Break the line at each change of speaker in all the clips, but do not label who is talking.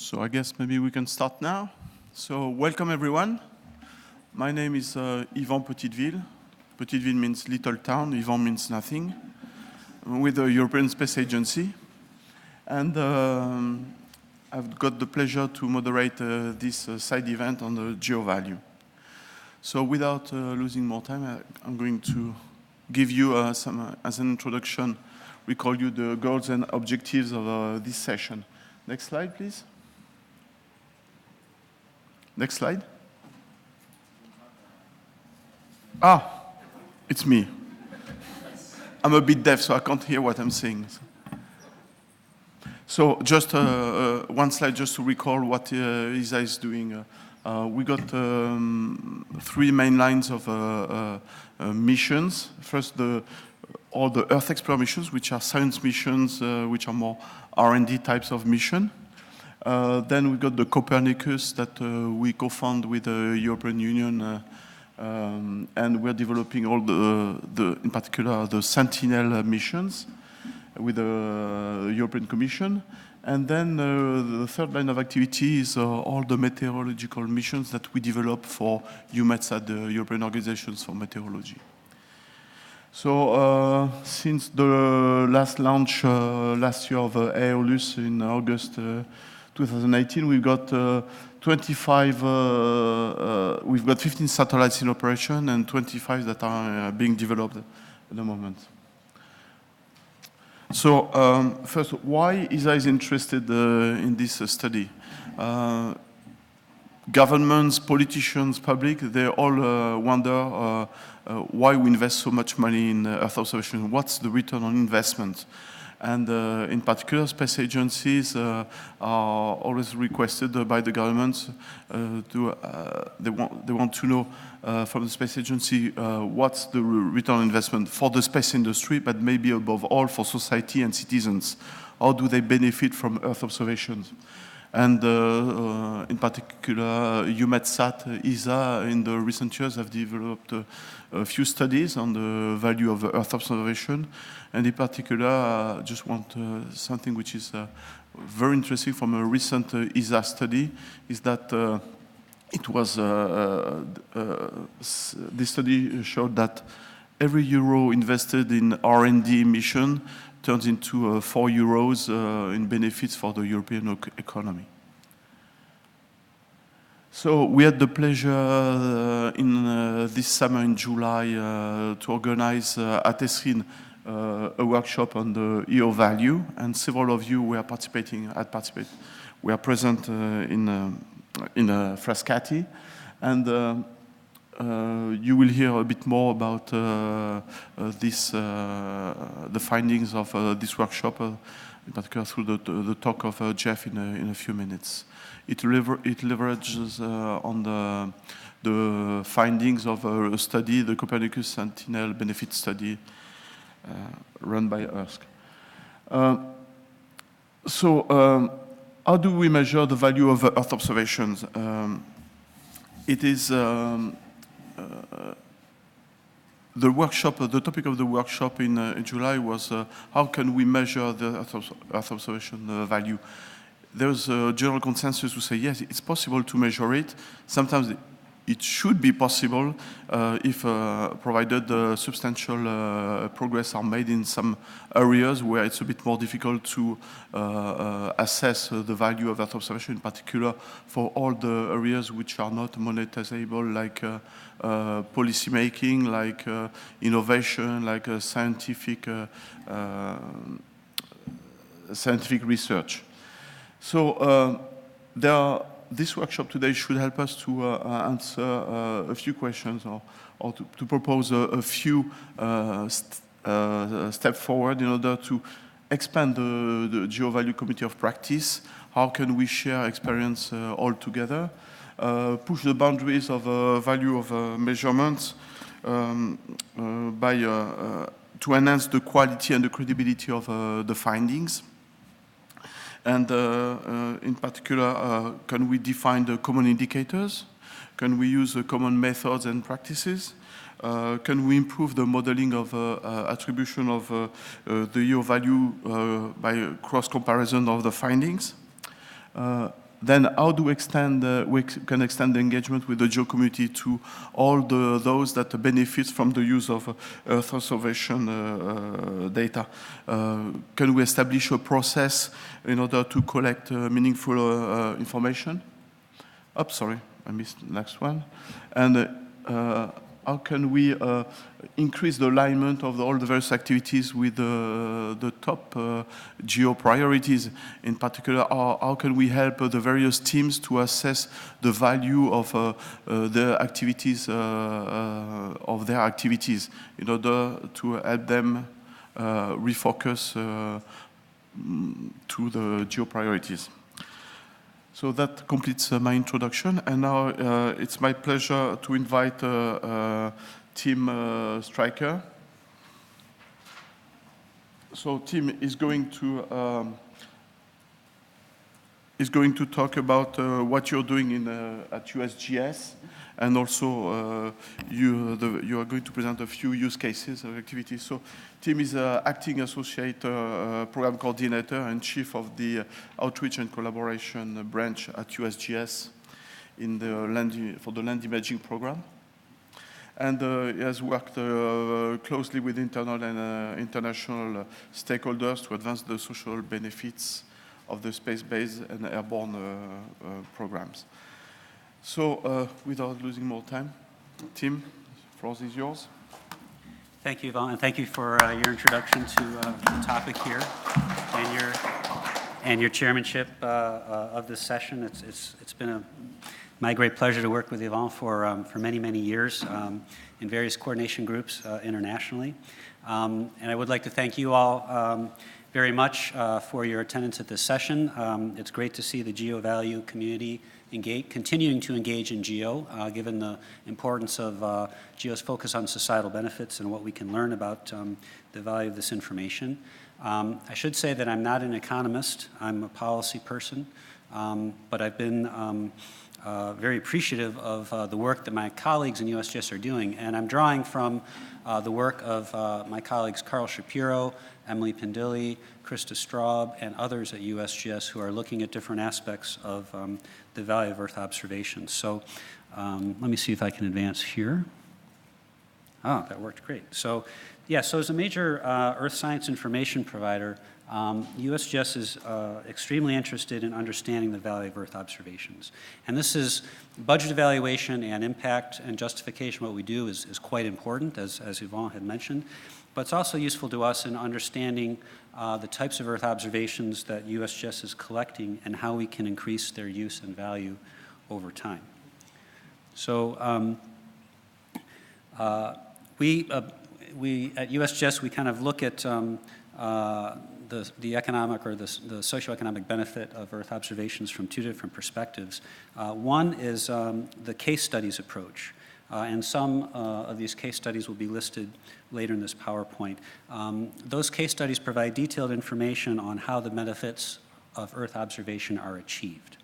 So I guess maybe we can start now. So welcome everyone. My name is Yvan Petiteville. Petiteville means little town, Yvan means nothing. I'm with the European Space Agency. And I've got the pleasure to moderate this side event on the geo-value. So without losing more time, I'm going to give you as an introduction, we call you the goals and objectives of this session. Next slide, please. Next slide. Ah, it's me. I'm a bit deaf, so I can't hear what I'm saying. So just one slide just to recall what ESA is doing. We got three main lines of missions. First, all the Earth explorer missions, which are science missions, which are more R&D types of mission. Then we got the Copernicus that we co-found with the European Union, and we're developing all in particular, the Sentinel missions with the European Commission. And then the third line of activity is all the meteorological missions that we develop for EUMETSAT, the European Organizations for Meteorology. So since the last launch last year of Aeolus in August 2018, we've got 15 satellites in operation and 25 that are being developed at the moment. So first, why ESA is interested in this study? Governments, politicians, public, they all wonder why we invest so much money in Earth observation. What's the return on investment? And in particular, space agencies are always requested by the governments they want to know from the space agency what's the return on investment for the space industry, but maybe above all for society and citizens. How do they benefit from Earth observations? And in particular, EUMETSAT, ESA, in the recent years have developed a few studies on the value of Earth observation. And in particular, I just want something which is very interesting from a recent ESA study, is that it was, this study showed that every euro invested in R&D mission turns into 4 euros in benefits for the European economy. So we had the pleasure in this summer in July to organize at ESRIN a workshop on the EO value, and several of you were we are present in Frascati, and you will hear a bit more about the findings of this workshop, in particular through the talk of Jeff in a few minutes. It leverages on the findings of a study, the Copernicus Sentinel benefit study run by ERSC. So how do we measure the value of Earth observations? It is the workshop, the topic of the workshop in July was how can we measure the Earth observation value? There's a general consensus to say, yes, it's possible to measure it. Sometimes it should be possible if provided substantial progress are made in some areas where it's a bit more difficult to assess the value of Earth observation, in particular for all the areas which are not monetizable, like policy making, like innovation, like scientific research. So this workshop today should help us to answer a few questions or to propose a few steps forward in order to expand the GeoValue Committee of Practice. How can we share experience all together? Push the boundaries of value of measurements to enhance the quality and the credibility of the findings. And in particular, can we define the common indicators? Can we use common methods and practices? Can we improve the modeling of attribution of the EO value by cross-comparison of the findings? then how do we can extend the engagement with the geo community to all those that benefit from the use of Earth observation data? Can we establish a process in order to collect meaningful information? Oops, sorry, I missed the next one. And how can we increase the alignment of all the various activities with the top geo priorities? In particular, how can we help the various teams to assess the value of the activities, of their activities, in order to help them refocus to the geo priorities? So that completes my introduction, and now it's my pleasure to invite Tim Stryker. So Tim is going to talk about what you're doing at USGS, and also you are going to present a few use cases of activities. So Tim is acting associate program coordinator and chief of the outreach and collaboration branch at USGS for the land imaging program. And he has worked closely with internal and international stakeholders to advance the social benefits of the space-based and airborne programs. So without losing more time, Tim, the floor is yours.
Thank you, Yvonne, and thank you for your introduction to the topic here and your chairmanship of this session. It's been my great pleasure to work with Yvonne for many, many years in various coordination groups internationally. And I would like to thank you all very much for your attendance at this session. It's great to see the GEO value community continuing to engage in GEO, given the importance of GEO's focus on societal benefits and what we can learn about the value of this information. I should say that I'm not an economist. I'm a policy person, but I've been very appreciative of the work that my colleagues in USGS are doing, and I'm drawing from the work of my colleagues Carl Shapiro, Emily Pendilli, Krista Straub, and others at USGS who are looking at different aspects of the value of Earth observations. So let me see if I can advance here. Oh, that worked great. So yeah, so as a major Earth science information provider, USGS is extremely interested in understanding the value of Earth observations. And this is budget evaluation and impact and justification. What we do is quite important, as Yvonne had mentioned. But it's also useful to us in understanding the types of Earth observations that USGS is collecting and how we can increase their use and value over time. So we at USGS, we kind of look at the economic or the socioeconomic benefit of Earth observations from two different perspectives. One is the case studies approach. And some of these case studies will be listed later in this PowerPoint. Those case studies provide detailed information on how the benefits of Earth observation are achieved.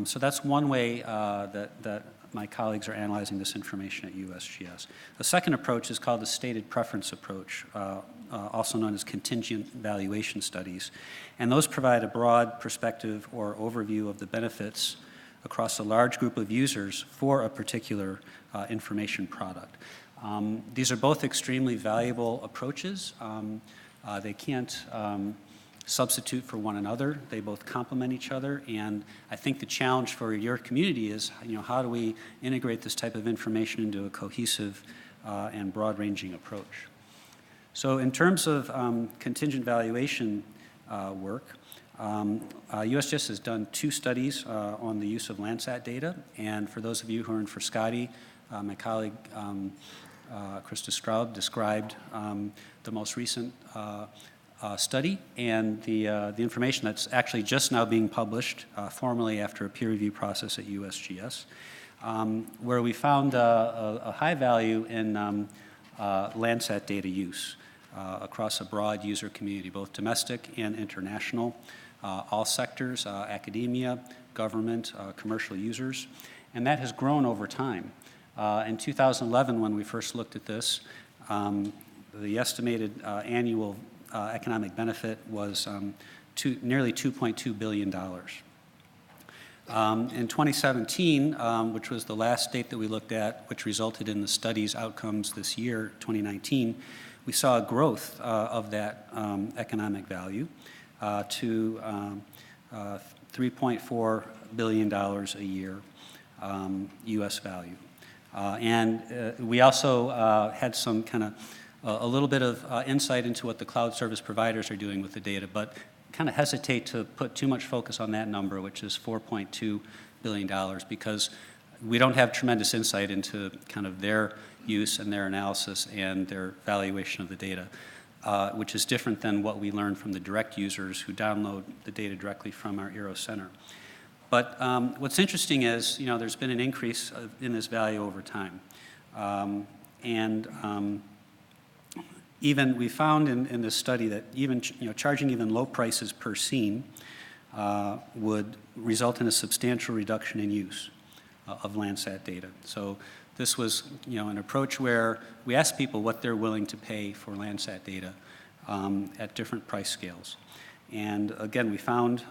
So that's one way that my colleagues are analyzing this information at USGS. The second approach is called the stated preference approach, also known as contingent valuation studies. And those provide a broad perspective or overview of the benefits across a large group of users for a particular information product. These are both extremely valuable approaches. They can't substitute for one another. They both complement each other, and I think the challenge for your community is, how do we integrate this type of information into a cohesive and broad-ranging approach? So in terms of contingent valuation work, USGS has done 2 studies on the use of Landsat data, and for those of you who are in for Scotty, my colleague Krista Straub described the most recent study and the information that's actually just now being published formally after a peer review process at USGS, where we found a high value in Landsat data use across a broad user community, both domestic and international, all sectors, academia, government, commercial users, and that has grown over time. In 2011, when we first looked at this, the estimated annual economic benefit was nearly $2.2 billion. In 2017, which was the last date that we looked at, which resulted in the study's outcomes this year, 2019, we saw a growth of that economic value to $3.4 billion a year U.S. value. And we also had some kind of a little bit of insight into what the cloud service providers are doing with the data, but kind of hesitate to put too much focus on that number, which is $4.2 billion, because we don't have tremendous insight into kind of their use and their analysis and their valuation of the data, which is different than what we learned from the direct users who download the data directly from our Eero Center. But what's interesting is, there's been an increase in this value over time. Even we found in this study that even charging even low prices per scene would result in a substantial reduction in use of Landsat data. So this was an approach where we asked people what they're willing to pay for Landsat data at different price scales. And again, we found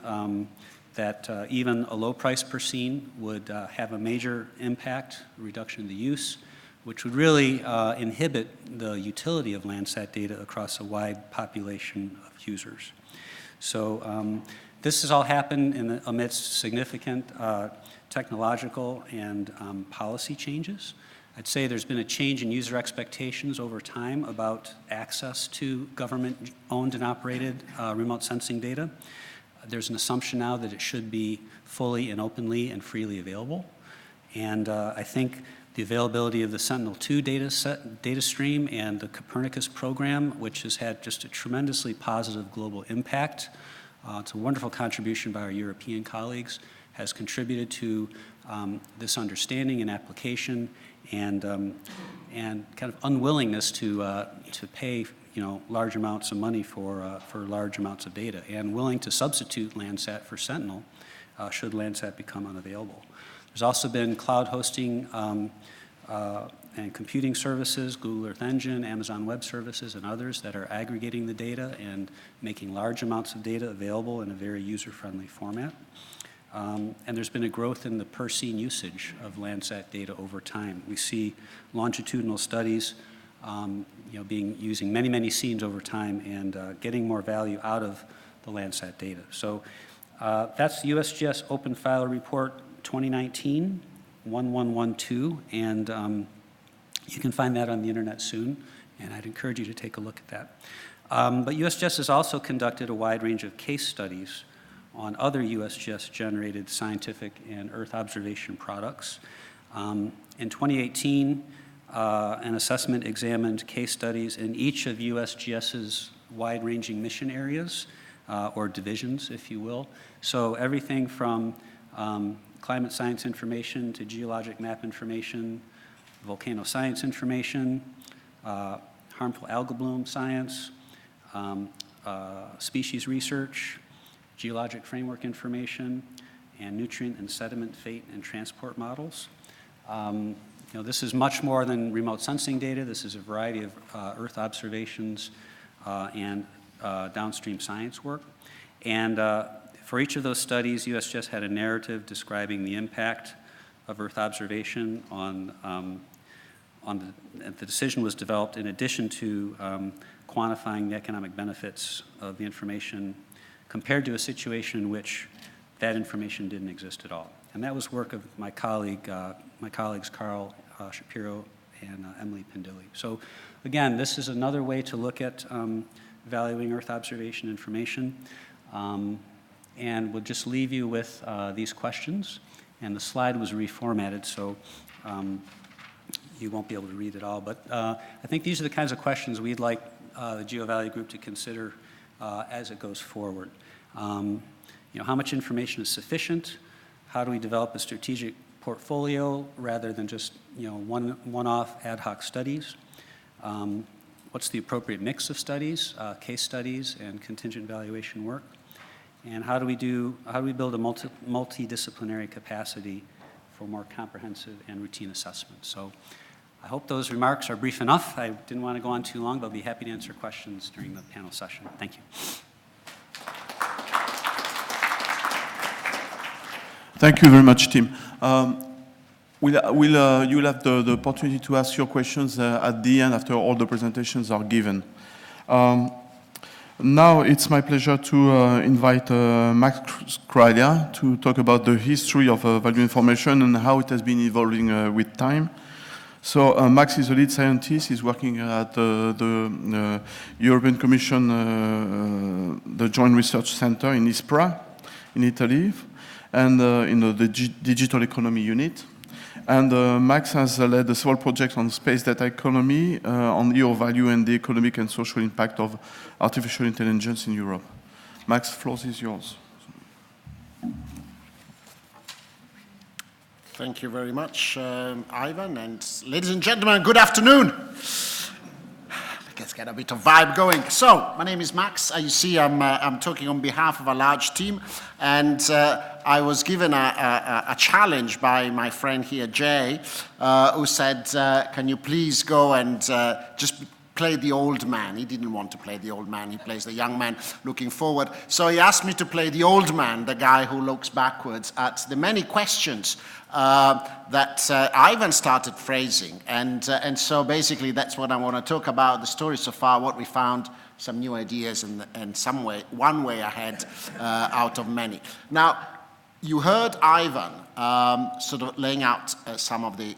that even a low price per scene would have a major impact, reduction in the use, which would really inhibit the utility of Landsat data across a wide population of users. So this has all happened amidst significant technological and policy changes. I'd say there's been a change in user expectations over time about access to government-owned and operated remote sensing data. There's an assumption now that it should be fully and openly and freely available. And I think the availability of the Sentinel-2 data stream and the Copernicus program, which has had just a tremendously positive global impact. It's a wonderful contribution by our European colleagues, has contributed to this understanding and application and kind of unwillingness to pay large amounts of money for large amounts of data, and willing to substitute Landsat for Sentinel should Landsat become unavailable. There's also been cloud hosting and computing services, Google Earth Engine, Amazon Web Services, and others that are aggregating the data and making large amounts of data available in a very user-friendly format. And there's been a growth in the per-scene usage of Landsat data over time. We see longitudinal studies using many, many scenes over time and getting more value out of the Landsat data. So that's the USGS Open File Report 2019-1112, and you can find that on the internet soon, and I'd encourage you to take a look at that. But USGS has also conducted a wide range of case studies on other USGS-generated scientific and Earth observation products. In 2018, an assessment examined case studies in each of USGS's wide-ranging mission areas, or divisions, if you will. So everything from climate science information to geologic map information, volcano science information, harmful algal bloom science, species research, geologic framework information, and nutrient and sediment fate and transport models. This is much more than remote sensing data. This is a variety of Earth observations and downstream science work. And for each of those studies, USGS had a narrative describing the impact of Earth observation on the decision was developed in addition to quantifying the economic benefits of the information compared to a situation in which that information didn't exist at all. And that was work of my colleagues Carl Shapiro and Emily Pendilli. So again, this is another way to look at valuing Earth observation information. And we'll just leave you with these questions. And the slide was reformatted, so you won't be able to read it all. But I think these are the kinds of questions we'd like the GeoValue Group to consider as it goes forward. How much information is sufficient? How do we develop a strategic portfolio rather than just one-off ad hoc studies? What's the appropriate mix of studies, case studies, and contingent valuation work? And how do we build a multidisciplinary capacity for more comprehensive and routine assessment? So I hope those remarks are brief enough. I didn't want to go on too long, but I'll be happy to answer questions during the panel session. Thank you.
Thank you very much, Tim. You'll have the opportunity to ask your questions at the end after all the presentations are given. Now it's my pleasure to invite Max Kralia to talk about the history of value information and how it has been evolving with time. So Max is a lead scientist. He's working at the European Commission, the Joint Research Center in Ispra, in Italy, and in the digital economy unit. And Max has led several projects on space data economy, on EO value and the economic and social impact of artificial intelligence in Europe. Max, the floor is yours.
Thank you very much, Ivan, and ladies and gentlemen, good afternoon. Let's get a bit of vibe going. So, my name is Max. You see, I'm talking on behalf of a large team, and I was given a challenge by my friend here, Jay, who said, can you please go and just play the old man. He didn't want to play the old man. He plays the young man looking forward. So he asked me to play the old man, the guy who looks backwards at the many questions that Ivan started phrasing. And so basically that's what I want to talk about, the story so far, what we found, some new ideas, and one way ahead out of many. Now, you heard Ivan sort of laying out some of the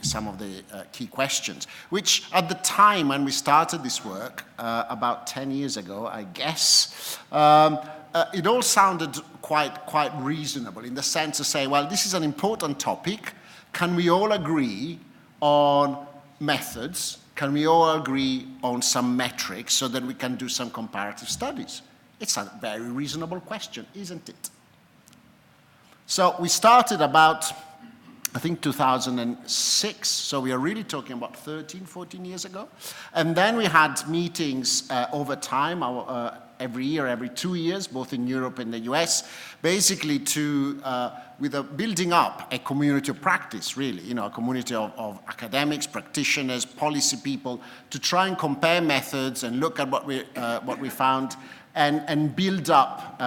key questions, which at the time when we started this work, about 10 years ago, I guess, it all sounded quite reasonable in the sense to say, well, this is an important topic. Can we all agree on methods? Can we all agree on some metrics so that we can do some comparative studies? It's a very reasonable question, isn't it? So we started about, I think, 2006, so we are really talking about 13, 14 years ago. And then we had meetings over time, every year, every 2 years, both in Europe and the US, basically building up a community of practice, really, a community of academics, practitioners, policy people, to try and compare methods and look at what we found. And build up,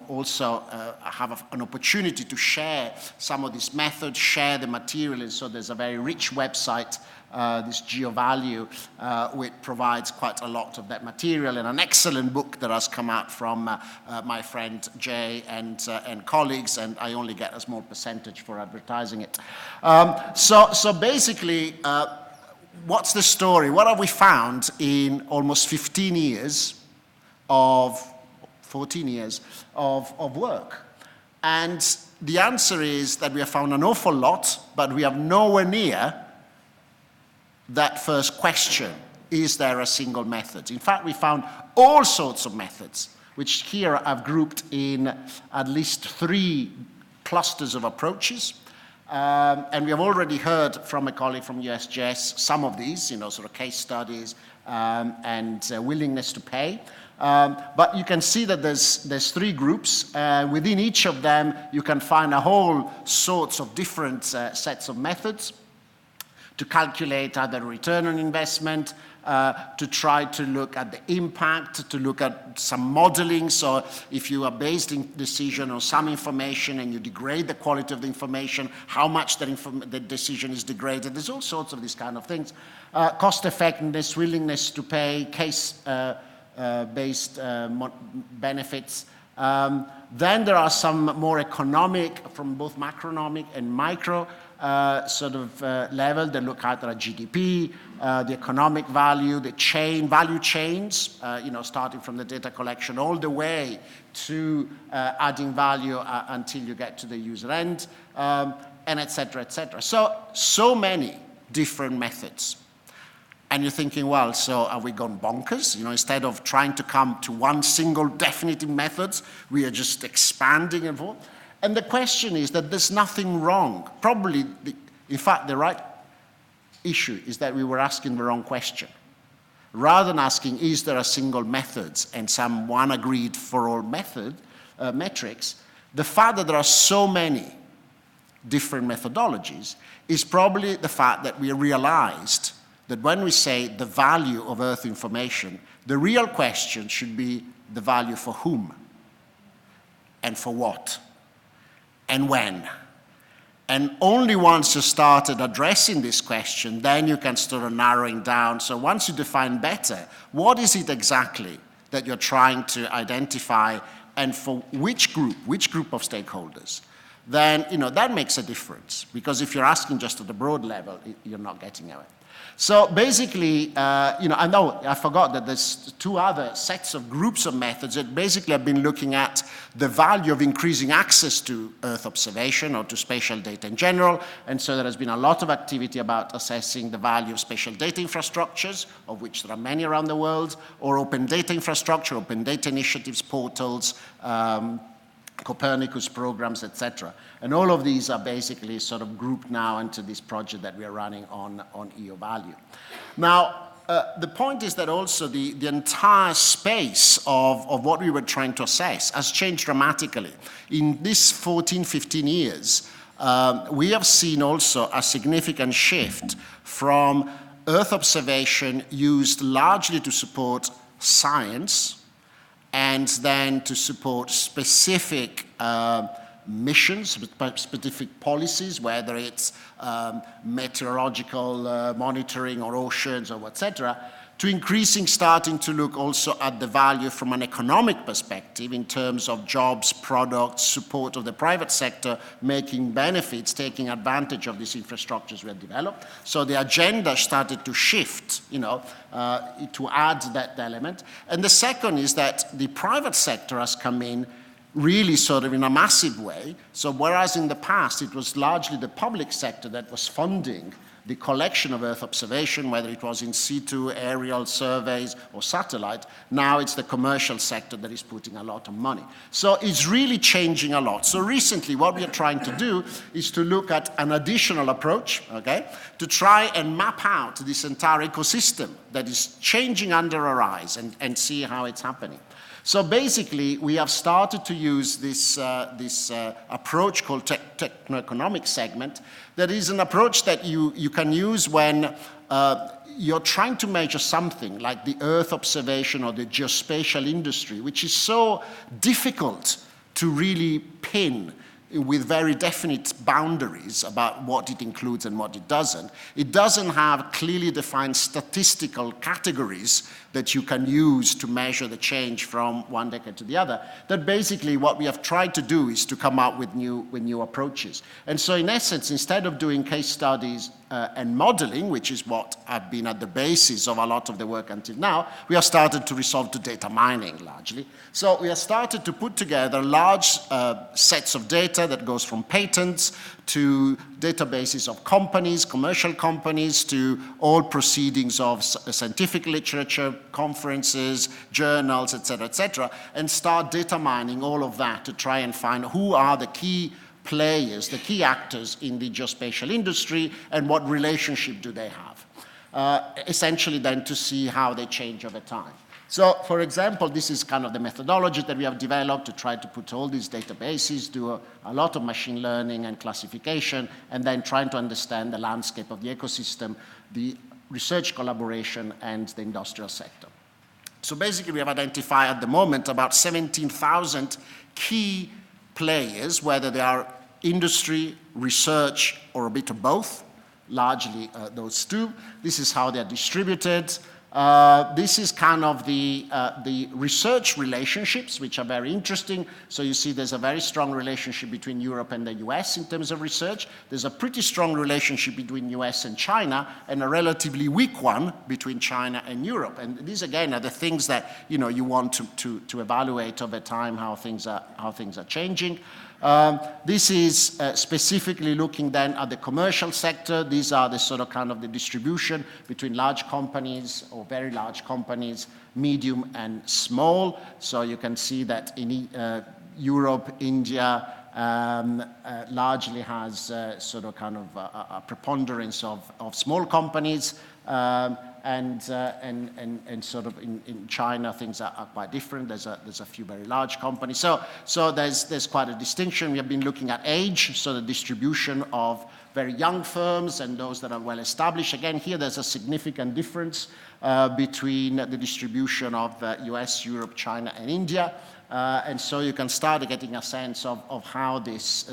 also have an opportunity to share some of these methods, share the material, and so there's a very rich website, this GeoValue, which provides quite a lot of that material, and an excellent book that has come out from my friend Jay and colleagues, and I only get a small percentage for advertising it. So basically, what's the story? What have we found in almost 14 years of work? And the answer is that we have found an awful lot, but we have nowhere near that first question, is there a single method? In fact, we found all sorts of methods, which here I've grouped in at least 3 clusters of approaches. And we have already heard from a colleague from USGS some of these, sort of case studies and willingness to pay. But you can see that there's 3 groups. Within each of them, you can find a whole sorts of different sets of methods to calculate either return on investment, to try to look at the impact, to look at some modeling. So if you are based in decision on some information and you degrade the quality of the information, how much the decision is degraded. There's all sorts of these kind of things. Cost effectiveness, willingness to pay, case based benefits. Then there are some more economic, from both macroeconomic and micro level. They look at GDP, the economic value, the value chains, starting from the data collection all the way to adding value until you get to the user end, and et cetera, et cetera. So many different methods. And you're thinking, well, so have we gone bonkers? Instead of trying to come to one single definitive method, we are just expanding and forth. And the question is that there's nothing wrong. Probably, in fact, the right issue is that we were asking the wrong question. Rather than asking, is there a single method and some one agreed for all metrics, the fact that there are so many different methodologies is probably the fact that we realized that when we say the value of Earth information, the real question should be the value for whom, and for what, and when, And only once you started addressing this question, then you can start narrowing down. So once you define better, what is it exactly that you're trying to identify, and for which group of stakeholders, then that makes a difference. Because if you're asking just at the broad level, you're not getting at it. So basically, I know I forgot that there's two other sets of groups of methods that basically have been looking at the value of increasing access to Earth observation or to spatial data in general. And so there has been a lot of activity about assessing the value of spatial data infrastructures, of which there are many around the world, or open data infrastructure, open data initiatives, portals, Copernicus programs, etc. And all of these are basically sort of grouped now into this project that we are running on EO value. Now, the point is that also the entire space of what we were trying to assess has changed dramatically. In these 14, 15 years, we have seen also a significant shift from Earth observation used largely to support science, and then to support specific missions, specific policies, whether it's meteorological monitoring or oceans or etc., to increasing starting to look also at the value from an economic perspective in terms of jobs, products, support of the private sector, making benefits, taking advantage of these infrastructures we have developed. So the agenda started to shift, to add that element. And the second is that the private sector has come in really sort of in a massive way. So whereas in the past it was largely the public sector that was funding the collection of Earth observation, whether it was in situ, aerial surveys, or satellite, now it's the commercial sector that is putting a lot of money. So it's really changing a lot. So recently what we are trying to do is to look at an additional approach, okay, to try and map out this entire ecosystem that is changing under our eyes and see how it's happening. So basically, we have started to use this approach called techno-economic segment. That is an approach that you can use when you're trying to measure something like the Earth observation or the geospatial industry, which is so difficult to really pin with very definite boundaries about what it includes and what it doesn't. It doesn't have clearly defined statistical categories that you can use to measure the change from one decade to the other. That basically what we have tried to do is to come up with new approaches. And so in essence, instead of doing case studies and modeling, which is what have been at the basis of a lot of the work until now, we have started to resort to data mining largely. So we have started to put together large sets of data that goes from patents to databases of companies, commercial companies, to all proceedings of scientific literature, conferences, journals, etc., and start data mining all of that to try and find who are the key players, the key actors in the geospatial industry, and what relationship do they have. Essentially then to see how they change over time. So, for example, this is kind of the methodology that we have developed to try to put all these databases, do a lot of machine learning and classification, and then trying to understand the landscape of the ecosystem, the research collaboration, and the industrial sector. So basically, we have identified at the moment about 17,000 key players, whether they are industry, research, or a bit of both, largely those two. This is how they are distributed. This is kind of the research relationships, which are very interesting. So you see there's a very strong relationship between Europe and the US in terms of research. There's a pretty strong relationship between US and China, and a relatively weak one between China and Europe. And these, again, are the things that you want to evaluate over time, how things are changing. This is specifically looking then at the commercial sector. These are the sort of kind of the distribution between large companies or very large companies, medium and small. So you can see that in Europe, India largely has sort of kind of a preponderance of small companies. and sort of in China things are quite different. There's a few very large companies. So there's quite a distinction. We have been looking at age, so the distribution of very young firms and those that are well established. Again, here there's a significant difference between the distribution of US, Europe, China, and India. And so you can start getting a sense of how this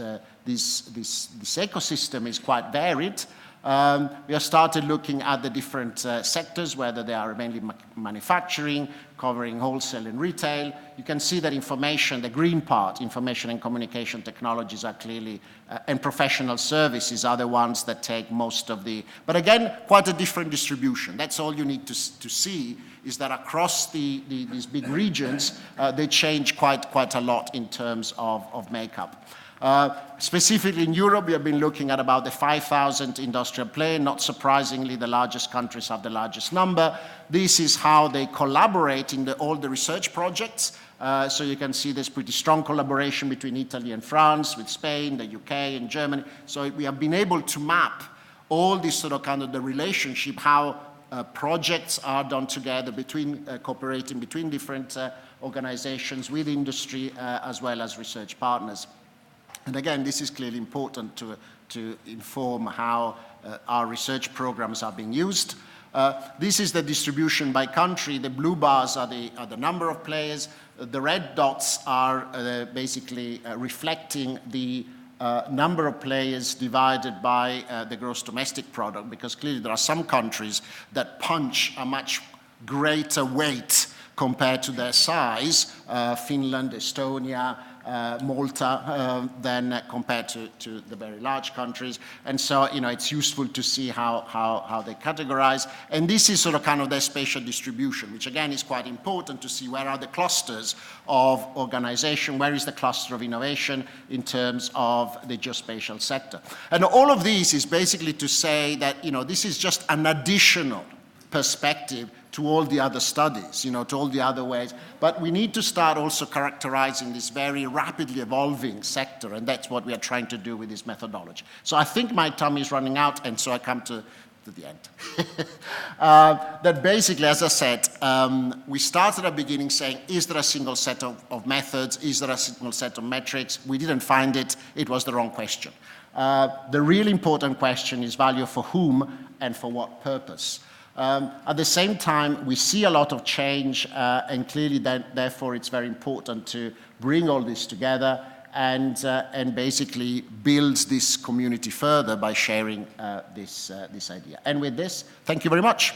ecosystem is quite varied. We have started looking at the different sectors, whether they are mainly manufacturing, covering wholesale and retail. You can see that information, the green part, information and communication technologies are clearly, and professional services are the ones that take most of the, but again, quite a different distribution. That's all you need to see, is that across these big regions, they change quite a lot in terms of makeup. Specifically in Europe, we have been looking at about the 5,000 industrial players. Not surprisingly, the largest countries have the largest number. This is how they collaborate in all the research projects. So you can see there's pretty strong collaboration between Italy and France, with Spain, the UK, and Germany. So we have been able to map all this sort of kind of the relationship, how projects are done together between cooperating between different organizations with industry as well as research partners. And again, this is clearly important to inform how our research programs are being used. This is the distribution by country. The blue bars are the number of players. The red dots are basically reflecting the number of players divided by the gross domestic product, because clearly there are some countries that punch a much greater weight compared to their size, Finland, Estonia, Malta, than compared to the very large countries. And so, it's useful to see how they categorize. And this is sort of kind of their spatial distribution, which again is quite important to see where are the clusters of organization, where is the cluster of innovation in terms of the geospatial sector. And all of these is basically to say that, this is just an additional perspective to all the other studies, to all the other ways. But we need to start also characterizing this very rapidly evolving sector, and that's what we are trying to do with this methodology. So I think my time is running out, and so I come to the end. That basically, as I said, we started at the beginning saying, is there a single set of methods? Is there a single set of metrics? We didn't find it. It was the wrong question. The really important question is value for whom and for what purpose? At the same time, we see a lot of change, and clearly, therefore, it's very important to bring all this together and basically build this community further by sharing this idea. And with this, thank you very much.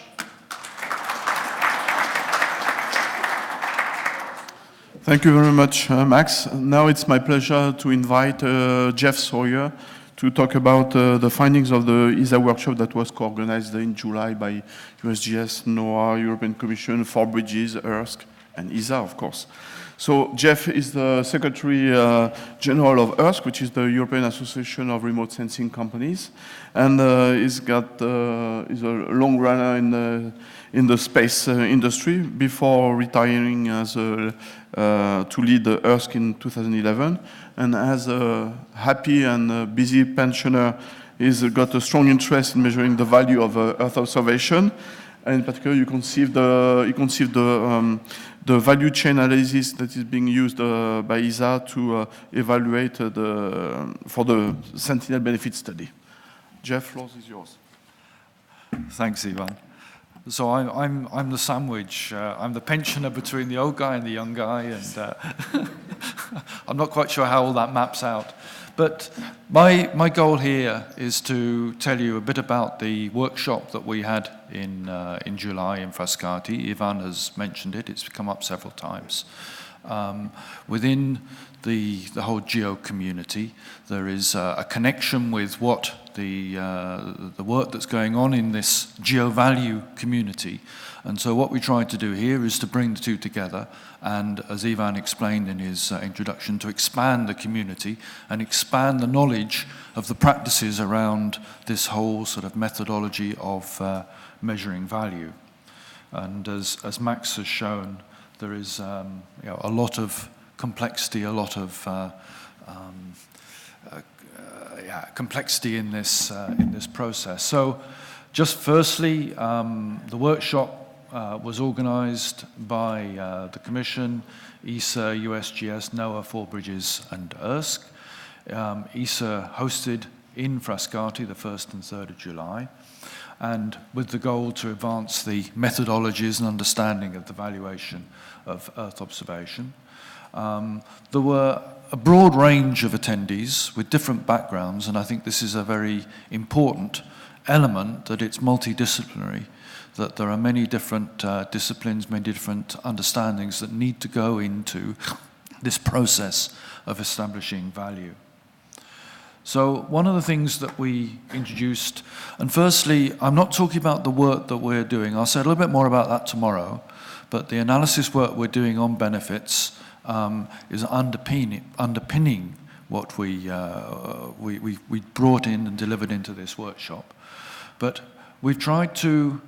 Thank you very much, Max. Now it's my pleasure to invite Jeff Sawyer to talk about the findings of the ESA workshop that was co-organized in July by USGS, NOAA, European Commission, 4Bridges, ERSC, and ESA, of course. So Jeff is the Secretary General of ERSC, which is the European Association of Remote Sensing Companies, and he's a long runner in the space industry before retiring to lead the ERSC in 2011. And as a happy and busy pensioner, he's got a strong interest in measuring the value of Earth observation. And in particular, you conceive the value chain analysis that is being used by ESA to evaluate for the Sentinel benefit study. Jeff, floor is yours.
Thanks, Ivan. So I'm the sandwich. I'm the pensioner between the old guy and the young guy, and I'm not quite sure how all that maps out. But my goal here is to tell you a bit about the workshop that we had in July in Frascati. Ivan has mentioned it. It's come up several times. Within the whole geo community, there is a connection with what the work that's going on in this geo value community. And so what we tried to do here is to bring the two together and, as Ivan explained in his introduction, to expand the community and expand the knowledge of the practices around this whole sort of methodology of measuring value. And as Max has shown, there is a lot of complexity, a lot of complexity in this process. So Just firstly, the workshop was organised by the Commission, ESA, USGS, NOAA, Four Bridges and ERSC. ESA hosted in Frascati the 1st and 3rd of July, and with the goal to advance the methodologies and understanding of the valuation of Earth observation. There were a broad range of attendees with different backgrounds, and I think this is a very important element, that it's multidisciplinary, that there are many different disciplines, many different understandings that need to go into this process of establishing value. So one of the things that we introduced, and firstly, I'm not talking about the work that we're doing. I'll say a little bit more about that tomorrow, but the analysis work we're doing on benefits is underpinning what we brought in and delivered into this workshop. But we've tried to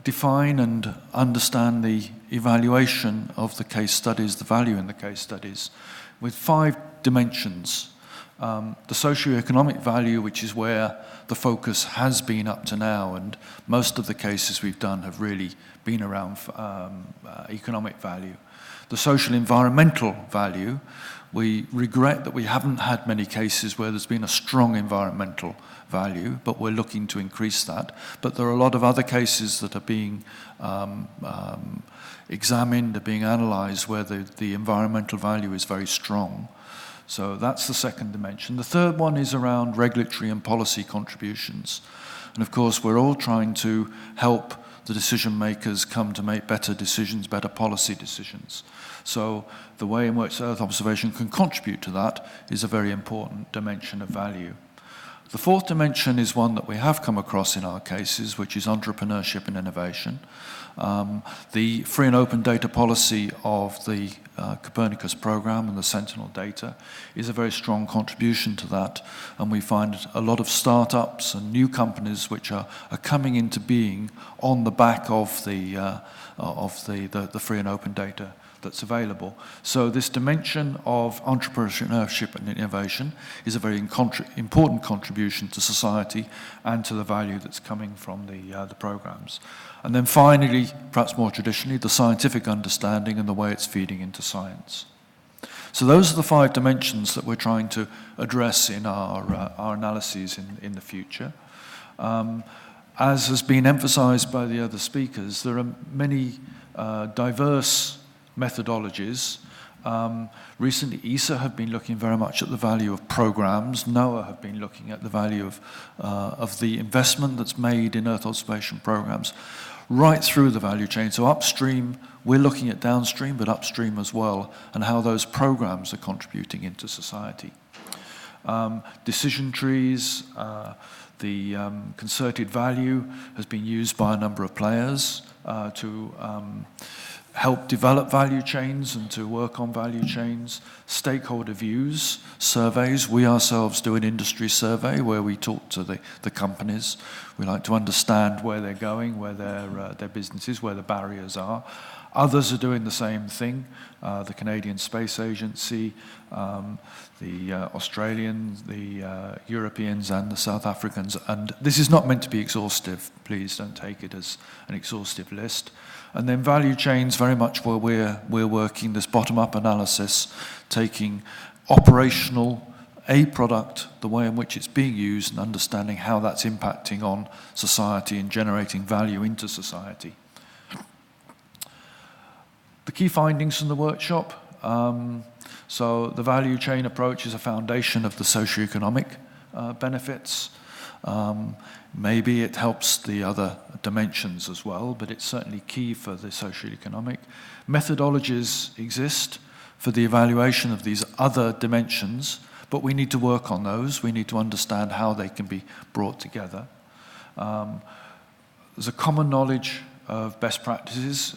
define and understand the evaluation of the case studies, the value in the case studies, with 5 dimensions. The socioeconomic value, which is where the focus has been up to now, and most of the cases we've done have really been around economic value. The social environmental value, we regret that we haven't had many cases where there's been a strong environmental value, but we're looking to increase that. But there are a lot of other cases that are being examined, are being analysed, where the environmental value is very strong. So that's the second dimension. The third one is around regulatory and policy contributions. And of course, we're all trying to help the decision makers come to make better decisions, better policy decisions. So the way in which Earth observation can contribute to that is a very important dimension of value. The fourth dimension is one that we have come across in our cases, which is entrepreneurship and innovation. The free and open data policy of the Copernicus program and the Sentinel data is a very strong contribution to that, and we find a lot of startups and new companies which are coming into being on the back of the free and open data that's available. So this dimension of entrepreneurship and innovation is a very important contribution to society and to the value that's coming from the programs. And then finally, perhaps more traditionally, the scientific understanding and the way it's feeding into science. So those are the 5 dimensions that we're trying to address in our analyses in the future. As has been emphasized by the other speakers, there are many diverse methodologies. Recently, ESA have been looking very much at the value of programs. NOAA have been looking at the value of the investment that's made in Earth observation programs right through the value chain. So upstream, we're looking at downstream, but upstream as well, and how those programs are contributing into society. Decision trees, the concerted value has been used by a number of players to help develop value chains and to work on value chains. Stakeholder views, surveys. We ourselves do an industry survey where we talk to the companies. We like to understand where they're going, where their business is, where the barriers are. Others are doing the same thing. The Canadian Space Agency, the Australians, the Europeans and the South Africans. And this is not meant to be exhaustive. Please don't take it as an exhaustive list. And then value chains, very much where we're working this bottom-up analysis, taking operational a product, the way in which it's being used, and understanding how that's impacting on society and generating value into society. The key findings from the workshop. So the value chain approach is a foundation of the socioeconomic benefits. Maybe it helps the other dimensions as well, but it's certainly key for the socioeconomic. Methodologies exist for the evaluation of these other dimensions, but we need to work on those. We need to understand how they can be brought together. There's a common knowledge of best practices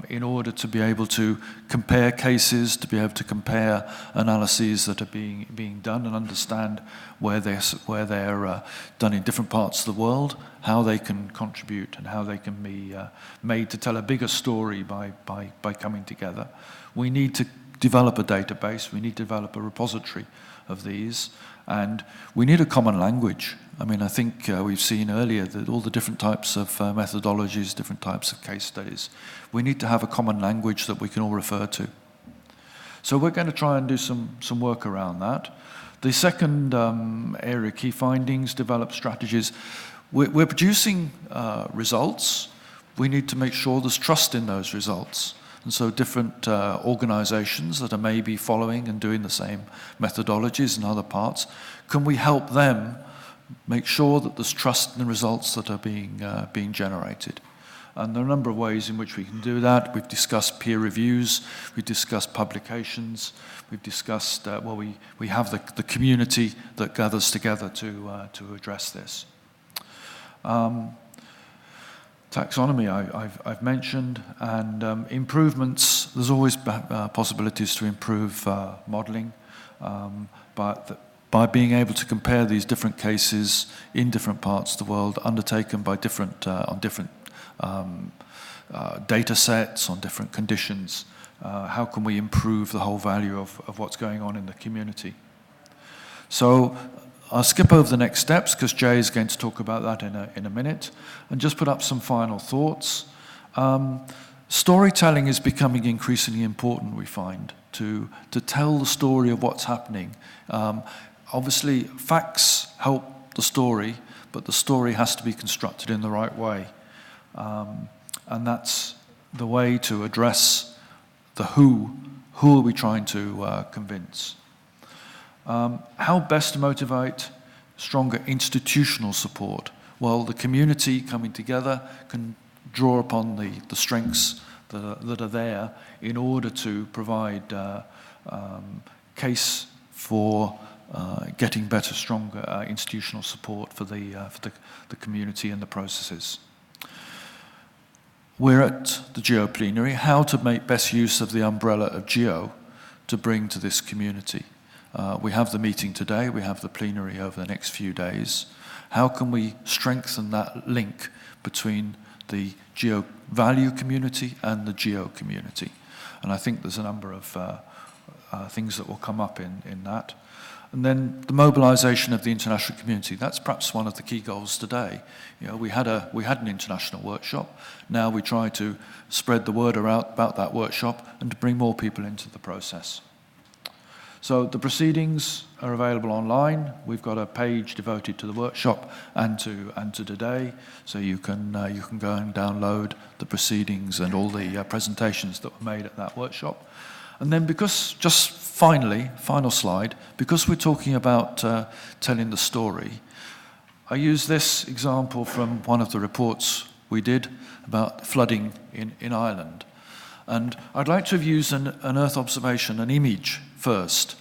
in order to be able to compare cases, to be able to compare analyses that are being done and understand where they're done in different parts of the world, how they can contribute and how they can be made to tell a bigger story by coming together. We need to develop a database, we need to develop a repository of these, and we need a common language. I mean, I think we've seen earlier that all the different types of methodologies, different types of case studies, we need to have a common language that we can all refer to. So we're going to try and do some work around that. The second area, key findings, develop strategies. We're producing results. We need to make sure there's trust in those results. And so different organizations that are maybe following and doing the same methodologies in other parts, can we help them make sure that there's trust in the results that are being generated? And there are a number of ways in which we can do that. We've discussed peer reviews, we've discussed publications, we've discussed, we have the community that gathers together to address this. Taxonomy I've mentioned, and improvements, there's always possibilities to improve modelling, but by being able to compare these different cases in different parts of the world undertaken by different, on different data sets, on different conditions, how can we improve the whole value of what's going on in the community? So I'll skip over the next steps because Jay is going to talk about that in a minute, and just put up some final thoughts. Storytelling is becoming increasingly important, we find, to tell the story of what's happening. Obviously, facts help the story, but the story has to be constructed in the right way. And that's the way to address the who are we trying to convince. How best to motivate stronger institutional support? Well, the community coming together can draw upon the strengths that are there in order to provide case for getting better, stronger institutional support for the community and the processes. We're at the GEO plenary, how to make best use of the umbrella of GEO to bring to this community. We have the meeting today, we have the plenary over the next few days. How can we strengthen that link between the GEO value community and the GEO community? And I think there's a number of things that will come up in that. And then the mobilization of the international community, that's perhaps one of the key goals today. You know, we had an international workshop. Now we try to spread the word about that workshop and to bring more people into the process. So the proceedings are available online. We've got a page devoted to the workshop and to today, so you can go and download the proceedings and all the presentations that were made at that workshop. And then because, just finally, final slide, because we're talking about telling the story, I use this example from one of the reports we did about flooding in Ireland. And I'd like to have used an Earth observation, an image first,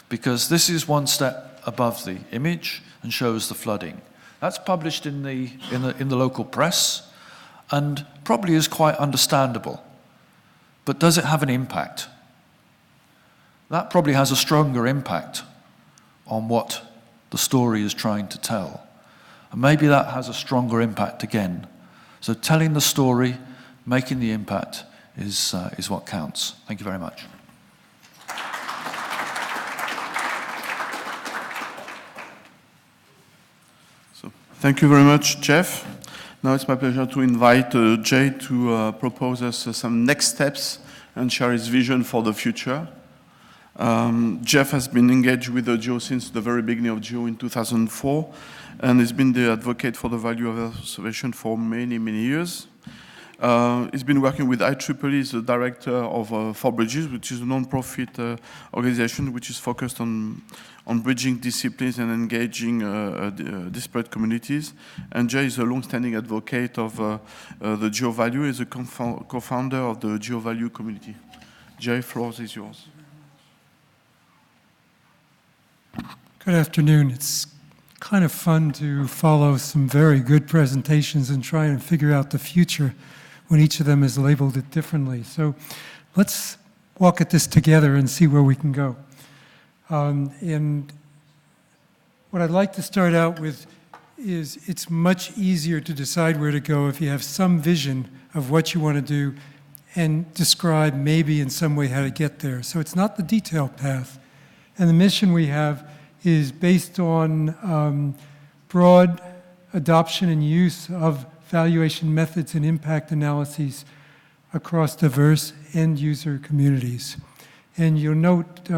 because this is one step above the image and shows the flooding. That's published in the local press and probably is quite understandable. But does it have an impact? That probably has a stronger impact on what the story is trying to tell. And maybe that has a stronger impact again. So telling the story, making the impact is what counts. Thank you very much.
So, thank you very much, Jeff. Now it's my pleasure to invite Jay to propose us some next steps and share his vision for the future. Jeff has been engaged with the GEO since the very beginning of GEO in 2004, and has been the advocate for the value of Earth observation for many, many years. He's been working with IEEE as the director of Four Bridges, which is a non-profit organization which is focused on bridging disciplines and engaging disparate communities. And Jay is a long-standing advocate of the GEO value, is a co-founder of the GEO value community. Jay, floor is yours.
Good afternoon. It's kind of fun to follow some very good presentations and try and figure out the future when each of them is labeled it differently. So let's walk at this together and see where we can go. And what I'd like to start out with is it's much easier to decide where to go if you have some vision of what you want to do and describe maybe in some way how to get there. So it's not the detailed path. And the mission we have is based on broad adoption and use of valuation methods and impact analyses across diverse end-user communities. And you'll note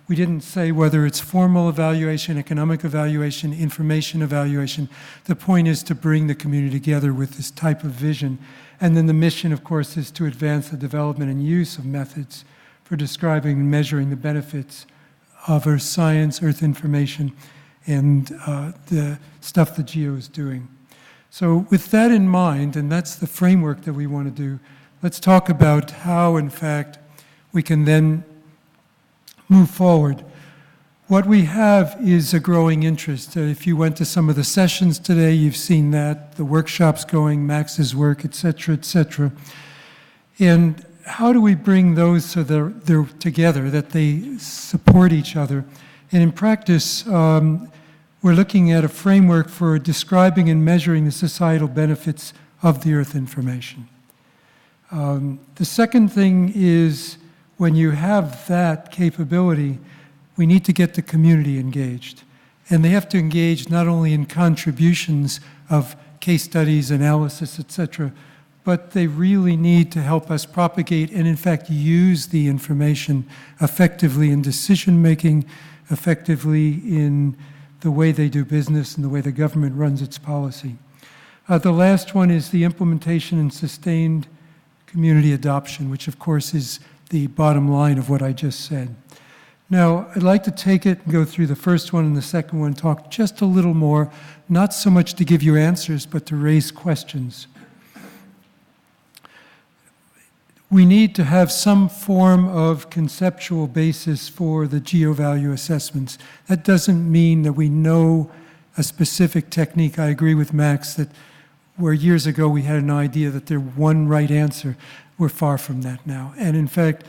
we didn't say whether it's formal evaluation, economic evaluation, information evaluation. The point is to bring the community together with this type of vision. And then the mission, of course, is to advance the development and use of methods for describing and measuring the benefits of Earth science, Earth information, and the stuff the GEO is doing. So with that in mind, and that's the framework that we want to do, let's talk about how, in fact, we can then move forward. What we have is a growing interest. If you went to some of the sessions today, you've seen that, the workshops going, Max's work, et cetera, and how do we bring those so they're together, that they support each other? And in practice, we're looking at a framework for describing and measuring the societal benefits of the Earth information. The second thing is, when you have that capability, we need to get the community engaged. And they have to engage not only in contributions of case studies, analysis, et cetera, but they really need to help us propagate and, in fact, use the information effectively in decision-making, effectively in the way they do business and the way the government runs its policy. The last one is the implementation and sustained community adoption, which, of course, is the bottom line of what I just said. Now, I'd like to take it and go through the first one and the second one, talk just a little more, not so much to give you answers, but to raise questions. We need to have some form of conceptual basis for the geo-value assessments. That doesn't mean that we know a specific technique. I agree with Max that where years ago we had an idea that there's one right answer, we're far from that now. And in fact,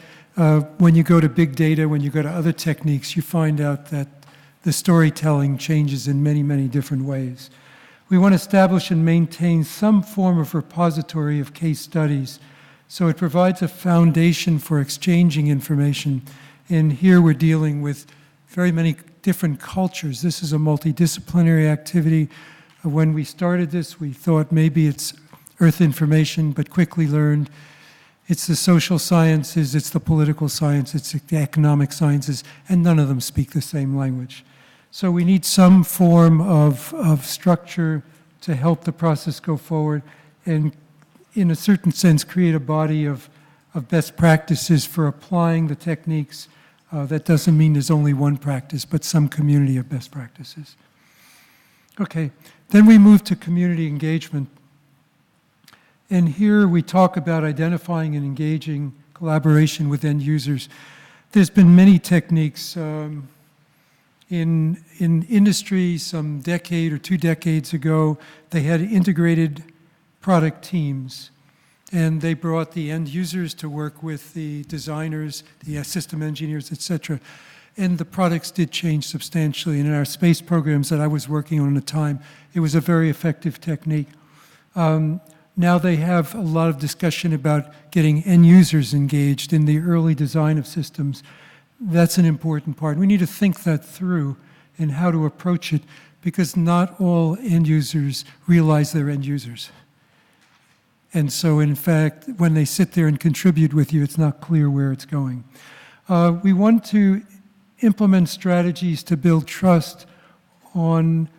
when you go to big data, when you go to other techniques, you find out that the storytelling changes in many, many different ways. We want to establish and maintain some form of repository of case studies, so it provides a foundation for exchanging information. And here we're dealing with very many different cultures. This is a multidisciplinary activity. When we started this, we thought maybe it's Earth information, but quickly learned it's the social sciences, it's the political science, it's the economic sciences, and none of them speak the same language. So we need some form of structure to help the process go forward and, in a certain sense, create a body of best practices for applying the techniques. That doesn't mean there's only one practice, but some community of best practices. Okay, then we move to community engagement. And here we talk about identifying and engaging collaboration with end users. There's been many techniques in industry. Some decade or 2 decades ago, they had integrated product teams, and they brought the end users to work with the designers, the system engineers, et cetera. And the products did change substantially. And in our space programs that I was working on at the time, it was a very effective technique. Now they have a lot of discussion about getting end users engaged in the early design of systems. That's an important part. We need to think that through and how to approach it, because not all end users realize they're end users. And so, in fact, when they sit there and contribute with you, it's not clear where it's going. We want to implement strategies to build trust on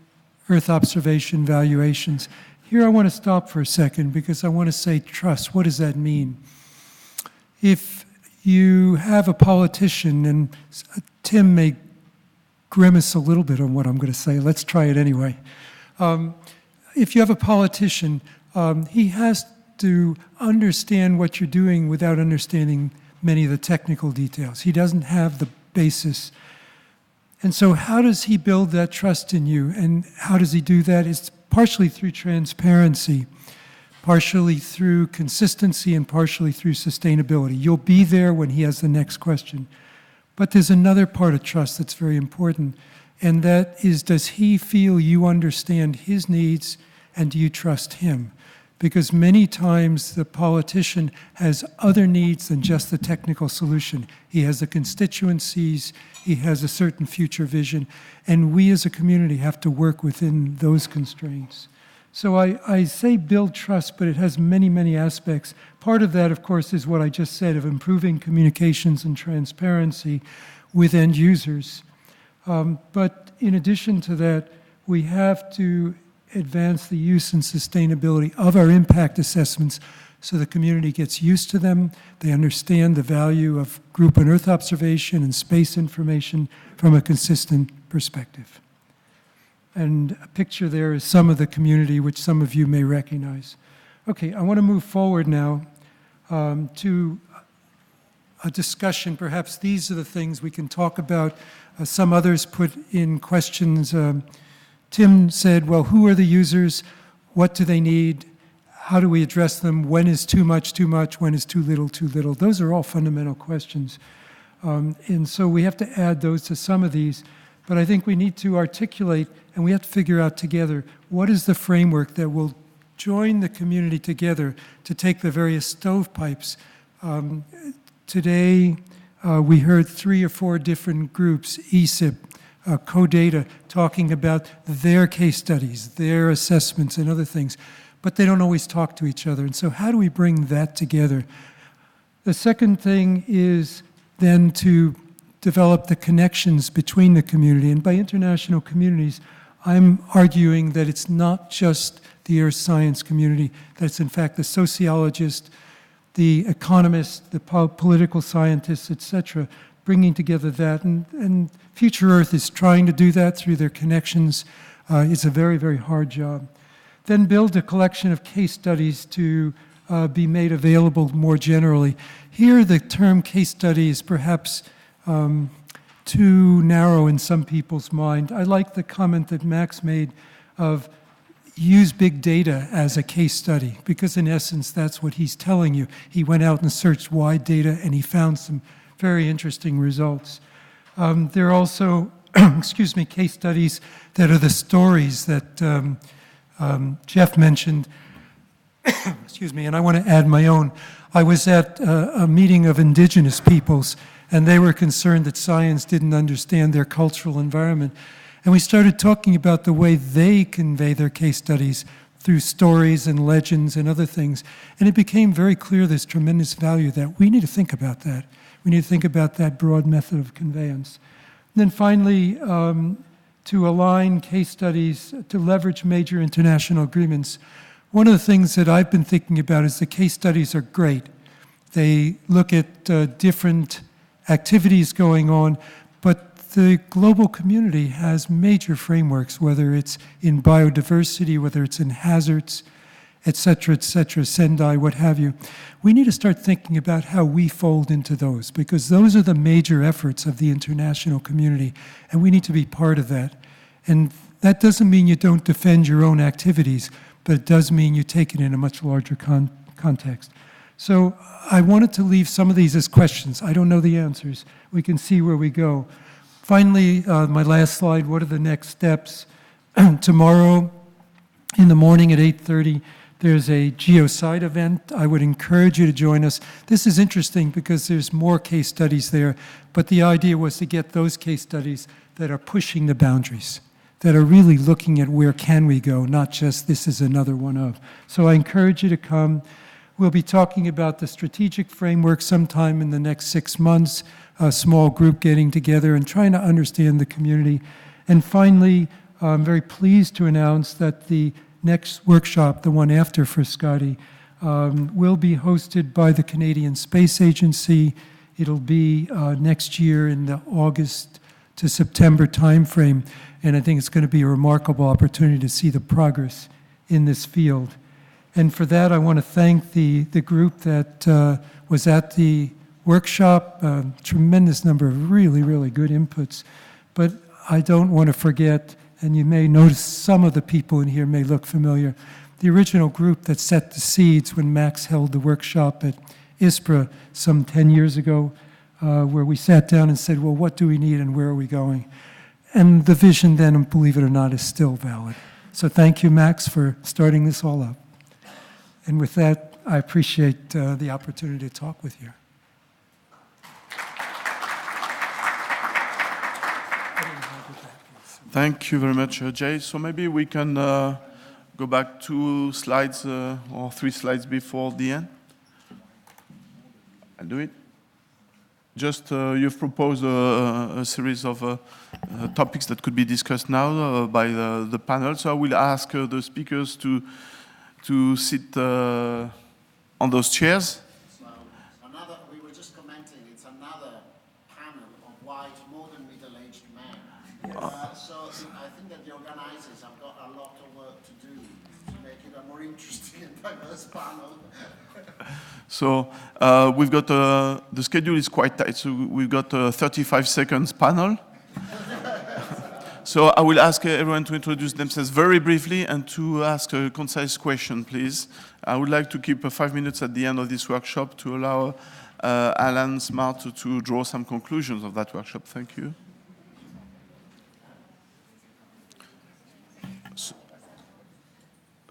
Earth observation valuations. Here I want to stop for a second because I want to say trust. What does that mean? If you have a politician, and Tim may grimace a little bit on what I'm going to say. Let's try it anyway. If you have a politician, he has to understand what you're doing without understanding many of the technical details. He doesn't have the basis. And so how does he build that trust in you? And how does he do that? It's partially through transparency, partially through consistency, and partially through sustainability. You'll be there when he has the next question. But there's another part of trust that's very important, and that is, does he feel you understand his needs, and do you trust him? because many times the politician has other needs than just the technical solution. He has the constituencies, he has a certain future vision, and we as a community have to work within those constraints. So I say build trust, but it has many, many aspects. Part of that, of course, is what I just said of improving communications and transparency with end users. But in addition to that, we have to advance the use and sustainability of our impact assessments so the community gets used to them, they understand the value of group and Earth observation and space information from a consistent perspective. And a picture there is some of the community, which some of you may recognize. Okay, I want to move forward now to a discussion. Perhaps these are the things we can talk about. Some others put in questions. Tim said, well, who are the users? What do they need? How do we address them? When is too much, too much? When is too little, too little? Those are all fundamental questions. And so we have to add those to some of these. But I think we need to articulate and we have to figure out together what is the framework that will join the community together to take the various stovepipes. Today, we heard 3 or 4 different groups, ESIP, CODATA, talking about their case studies, their assessments and other things, but they don't always talk to each other. And so how do we bring that together? The second thing is then to develop the connections between the community. And by international communities, I'm arguing that it's not just the earth science community, that it's in fact the sociologist, the economists, the political scientists, etc., bringing together that. And Future Earth is trying to do that through their connections. It's a very, very hard job. Then build a collection of case studies to be made available more generally. Here, the term case study is perhaps too narrow in some people's mind. I like the comment that Max made of use big data as a case study, because in essence, that's what he's telling you. He went out and searched wide data, and he found some very interesting results. There are also, excuse me, case studies that are the stories that Jeff mentioned. Excuse me, and I want to add my own. I was at a meeting of indigenous peoples, and they were concerned that science didn't understand their cultural environment. And we started talking about the way they convey their case studies through stories and legends and other things. And it became very clear there's tremendous value that we need to think about that. We need to think about that broad method of conveyance. And then finally, to align case studies to leverage major international agreements. One of the things that I've been thinking about is the case studies are great. They look at different activities going on, but the global community has major frameworks, whether it's in biodiversity, whether it's in hazards, et cetera, Sendai, what have you. We need to start thinking about how we fold into those, because those are the major efforts of the international community, and we need to be part of that. And that doesn't mean you don't defend your own activities, but it does mean you take it in a much larger context. So I wanted to leave some of these as questions. I don't know the answers. We can see where we go. Finally, my last slide, what are the next steps? Tomorrow in the morning at 8:30, there's a geosite event. I would encourage you to join us. This is interesting because there's more case studies there, but the idea was to get those case studies that are pushing the boundaries, that are really looking at where can we go, not just this is another one of. So I encourage you to come. We'll be talking about the strategic framework sometime in the next 6 months, a small group getting together and trying to understand the community. And finally, I'm very pleased to announce that the next workshop, the one after for Scotty, will be hosted by the Canadian Space Agency. It'll be next year in the August to September timeframe, and I think it's going to be a remarkable opportunity to see the progress in this field. And for that, I want to thank the group that was at the workshop, tremendous number of really, really good inputs. But I don't want to forget, and you may notice some of the people in here may look familiar, the original group that set the seeds when Max held the workshop at ISPRA some 10 years ago, where we sat down and said, well, what do we need and where are we going? And the vision then, believe it or not, is still valid. So thank you, Max, for starting this all up. And with that, I appreciate the opportunity to talk with you.
Thank you very much, Jay. So maybe we can go back 2 slides or 3 slides before the end. I'll do it. Just you've proposed a series of topics that could be discussed now by the panel. So I will ask the speakers to sit on those chairs.
So we were just commenting, it's another panel of white, modern, middle-aged men. So I think that the organizers have got a lot of work to do to make it a more interesting and diverse panel.
So we've got, the schedule is quite tight, so we've got a 35 seconds panel. So I will ask everyone to introduce themselves very briefly and to ask a concise question, please. I would like to keep 5 minutes at the end of this workshop to allow Alan Smart to draw some conclusions of that workshop. Thank you.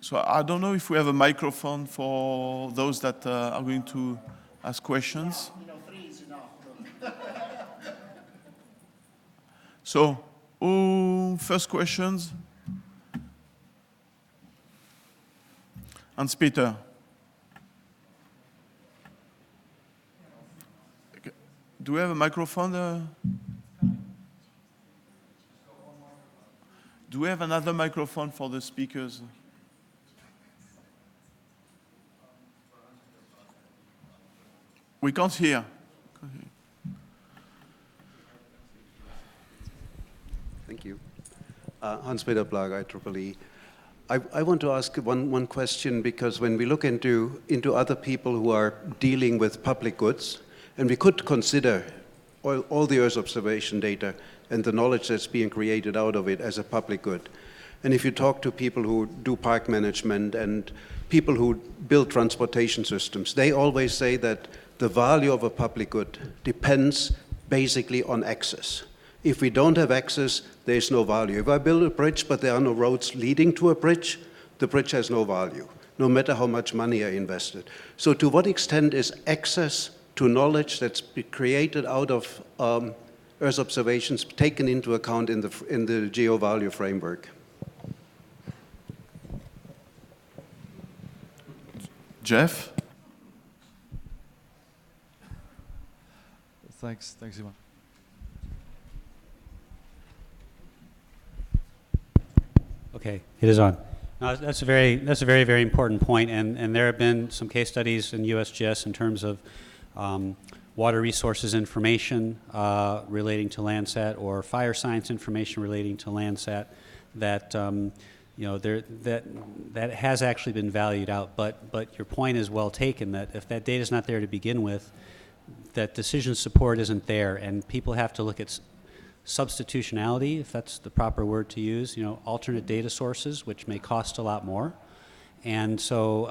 So I don't know if we have a microphone for those that are going to ask questions.
You know, 3 is enough.
So, first questions? Hans-Peter. Do we have a microphone? Do we have another microphone for the speakers? We can't hear.
Thank you. Hans-Peter Blag, IEEE. I want to ask one question, because when we look into other people who are dealing with public goods, and we could consider all the Earth observation data and the knowledge that's being created out of it as a public good. And if you talk to people who do park management and people who build transportation systems, they always say that the value of a public good depends basically on access. If we don't have access, there is no value. If I build a bridge but there are no roads leading to a bridge, the bridge has no value, no matter how much money I invested. So to what extent is access to knowledge that's created out of Earth observations taken into account in the geo-value framework?
Jeff?
Thanks, Ivan.
Okay, it is on. No, that's a very important point, and there have been some case studies in USGS in terms of water resources information relating to Landsat, or fire science information relating to Landsat, that that has actually been valued out. But your point is well taken, that if that data is not there to begin with, that decision support isn't there, and people have to look at substitutionality, if that's the proper word to use, alternate data sources, which may cost a lot more. And so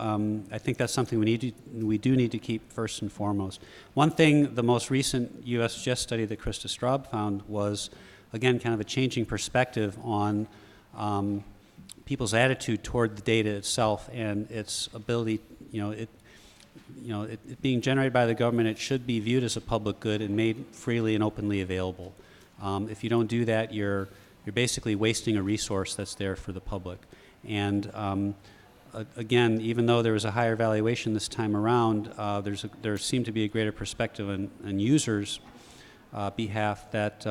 I think that's something we do need to keep first and foremost. One thing, the most recent USGS study that Krista Straub found was, again, kind of a changing perspective on people's attitude toward the data itself and its ability, it being generated by the government, it should be viewed as a public good and made freely and openly available. If you don't do that, you're basically wasting a resource that's there for the public. And again, even though there was a higher valuation this time around, there seemed to be a greater perspective on users' behalf that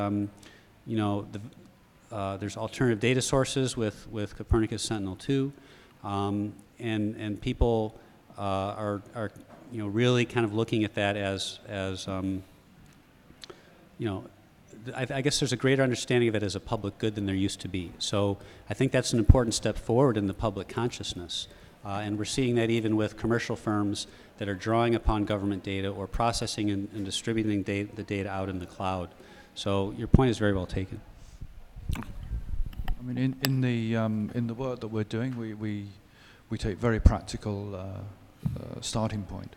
there's alternative data sources with Copernicus Sentinel-2, and people are really kind of looking at that as I guess there's a greater understanding of it as a public good than there used to be. So I think that's an important step forward in the public consciousness. And we're seeing that even with commercial firms that are drawing upon government data or processing and distributing the data out in the cloud. So your point is very well taken.
I mean, in the work that we're doing, we take very practical starting point.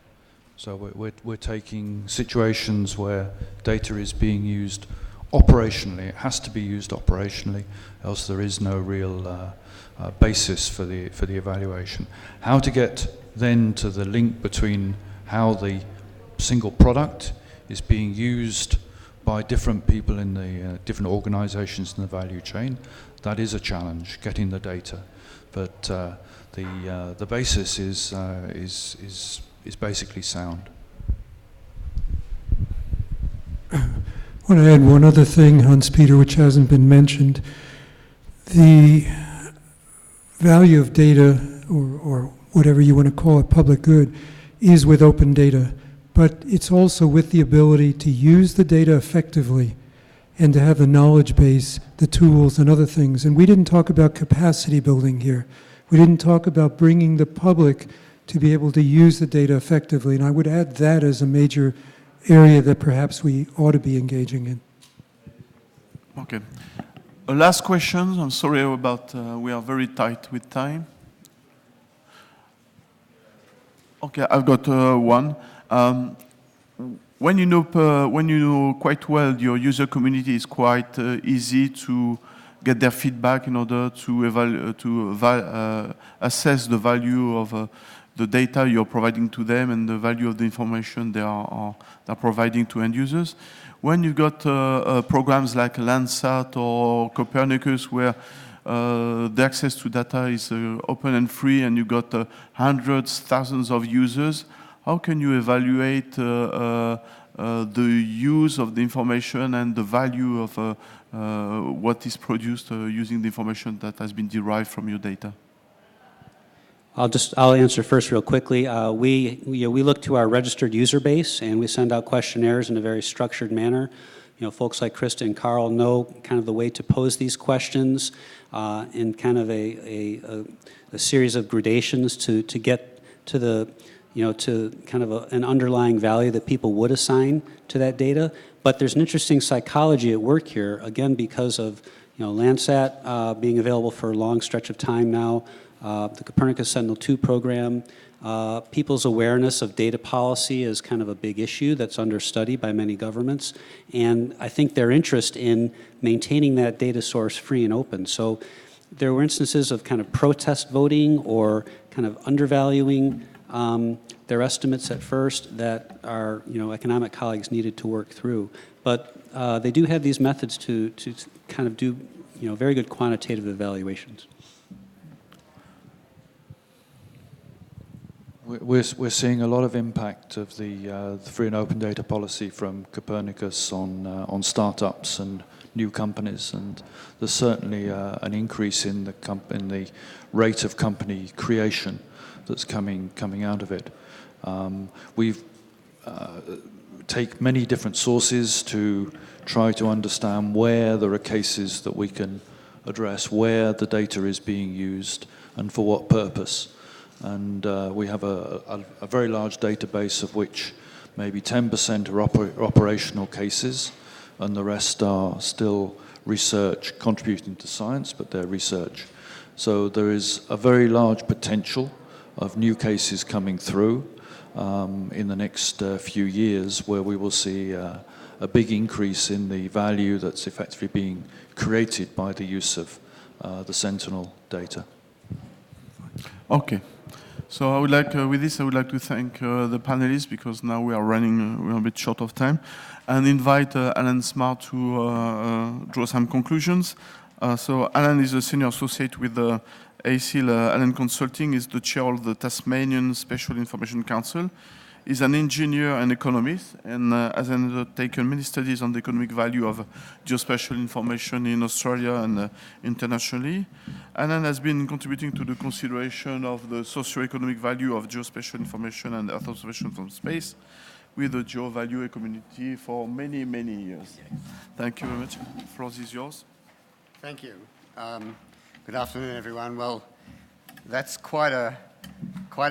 So we're taking situations where data is being used operationally. It has to be used operationally, else there is no real basis for the evaluation. How to get then to the link between how the single product is being used by different people in the different organizations in the value chain, that is a challenge, getting the data. But the basis is basically sound.
I want to add one other thing, Hans-Peter, which hasn't been mentioned. The value of data, or whatever you want to call it, public good, is with open data. But it's also with the ability to use the data effectively and to have the knowledge base, the tools, and other things. And we didn't talk about capacity building here. We didn't talk about bringing the public to be able to use the data effectively. And I would add that as a major area that perhaps we ought to be engaging in.
Okay. Last question. I'm sorry about, we are very tight with time. Okay, I've got one. When you know quite well your user community, is quite easy to get their feedback in order to assess the value of the data you're providing to them and the value of the information they are providing to end users. When you got programs like Landsat or Copernicus, where the access to data is open and free, and you got hundreds, thousands of users, how can you evaluate the use of the information and the value of what is produced using the information that has been derived from your data?
I'll answer first real quickly. We look to our registered user base, and we send out questionnaires in a very structured manner. Folks like Krista and Carl know kind of the way to pose these questions in kind of a series of gradations to get to the to kind of an underlying value that people would assign to that data. But there's an interesting psychology at work here, again, because of Landsat being available for a long stretch of time now, the Copernicus Sentinel-2 program, people's awareness of data policy is kind of a big issue that's under study by many governments, and I think their interest in maintaining that data source free and open. So there were instances of kind of protest voting or kind of undervaluing their estimates at first that our economic colleagues needed to work through. But they do have these methods to kind of do very good quantitative evaluations.
We're seeing a lot of impact of the free and open data policy from Copernicus on startups and new companies, and there's certainly an increase in the rate of company creation that's coming out of it. We've take many different sources to try to understand where there are cases that we can address, where the data is being used, and for what purpose. And we have a very large database of which maybe 10% are operational cases, and the rest are still research contributing to science, but they're research. So there is a very large potential of new cases coming through in the next few years, where we will see a big increase in the value that's effectively being created by the use of the Sentinel data.
Okay. So I would like, with this, I would like to thank the panelists, because now we're a bit short of time, and invite Alan Smart to draw some conclusions. So Alan is a senior associate with the ACIL Allen Consulting, is the chair of the Tasmanian Special Information Council. He's an engineer and economist, and has undertaken many studies on the economic value of geospatial information in Australia and internationally. Alan has been contributing to the consideration of the socio-economic value of geospatial information and Earth observation from space with the GeoValue community for many, many years. Thank you very much. The floor is yours.
Thank you. Good afternoon, everyone. Well, that's quite a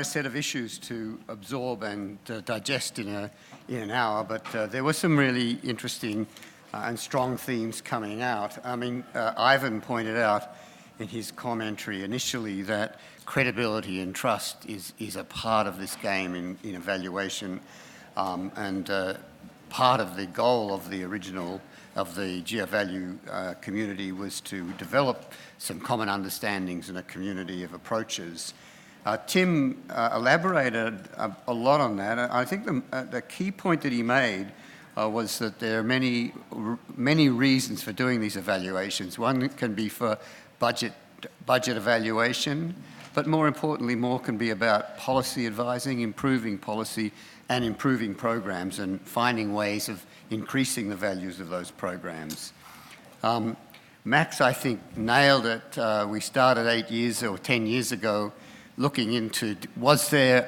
set of issues to absorb and digest in an hour, but there were some really interesting and strong themes coming out. I mean, Ivan pointed out in his commentary initially that credibility and trust is a part of this game in evaluation, and part of the goal of the original of the GeoValue community was to develop some common understandings and a community of approaches. Tim elaborated a lot on that. I think the key point that he made was that there are many reasons for doing these evaluations. One can be for budget evaluation, but more importantly, more can be about policy advising, improving policy, and improving programs and finding ways of increasing the values of those programs. Max, I think, nailed it. We started 8 years or 10 years ago looking into, was there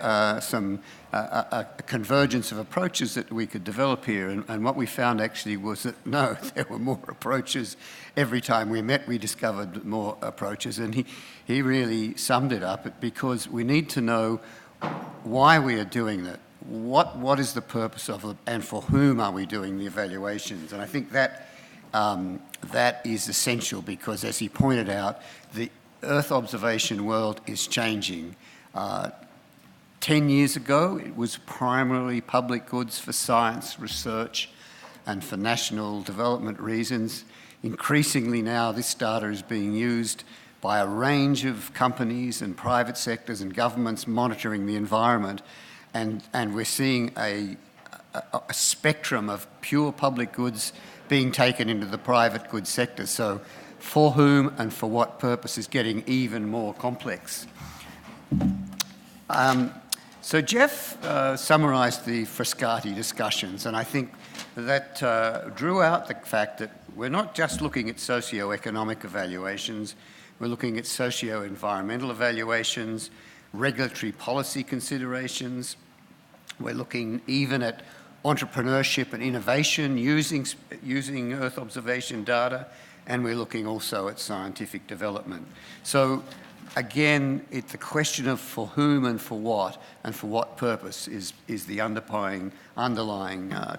a convergence of approaches that we could develop here? And what we found actually was that no, there were more approaches. Every time we met, we discovered more approaches. And he really summed it up because we need to know why we are doing that. What is the purpose of it, and for whom are we doing the evaluations? And I think that that is essential because, as he pointed out, the Earth observation world is changing. 10 years ago, it was primarily public goods for science, research, and for national development reasons. Increasingly now, this data is being used by a range of companies and private sectors and governments monitoring the environment. And we're seeing a spectrum of pure public goods being taken into the private goods sector. So for whom and for what purpose is getting even more complex. So Jeff summarised the Frascati discussions, and I think that drew out the fact that we're not just looking at socio-economic evaluations, we're looking at socio-environmental evaluations, regulatory policy considerations, we're looking even at entrepreneurship and innovation using Earth observation data, and we're looking also at scientific development. So again, the question of for whom and for what purpose is the underlying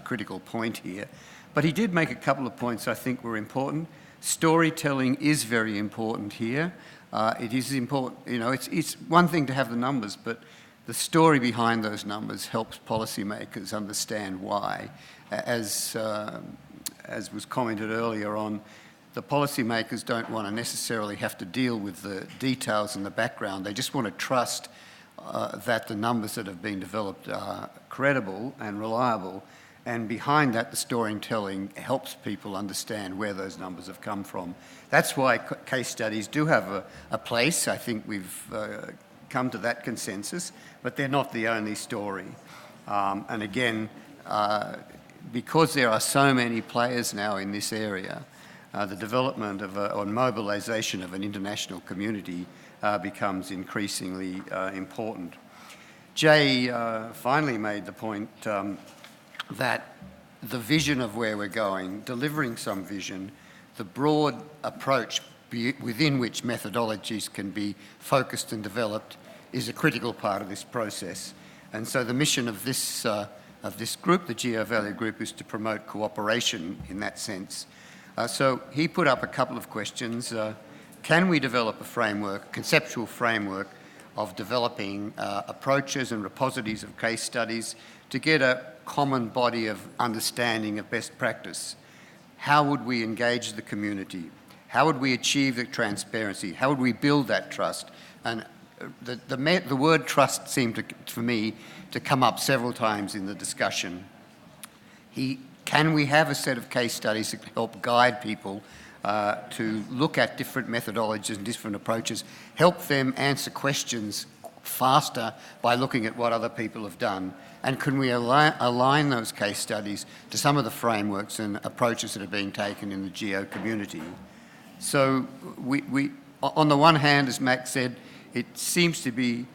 critical point here. But he did make a couple of points I think were important. Storytelling is very important here. It is important, it's one thing to have the numbers, but the story behind those numbers helps policymakers understand why. As was commented earlier on, the policymakers don't want to necessarily have to deal with the details and the background. They just want to trust that the numbers that have been developed are credible and reliable. And behind that, the storytelling helps people understand where those numbers have come from. That's why case studies do have a place. I think we've come to that consensus, but they're not the only story. And again, because there are so many players now in this area, the development of or mobilisation of an international community becomes increasingly important. Jay finally made the point that the vision of where we're going, delivering some vision, the broad approach within which methodologies can be focused and developed is a critical part of this process. And so the mission of this group, the GeoValue Group, is to promote cooperation in that sense. So he put up a couple of questions. Can we develop a framework, conceptual framework of developing approaches and repositories of case studies to get a common body of understanding of best practice? How would we engage the community? How would we achieve the transparency? How would we build that trust? And the word trust seemed for me to come up several times in the discussion. Can we have a set of case studies that help guide people to look at different methodologies and different approaches, help them answer questions faster by looking at what other people have done? And can we align those case studies to some of the frameworks and approaches that are being taken in the geo community? So we on the one hand, as Max said, it seems to be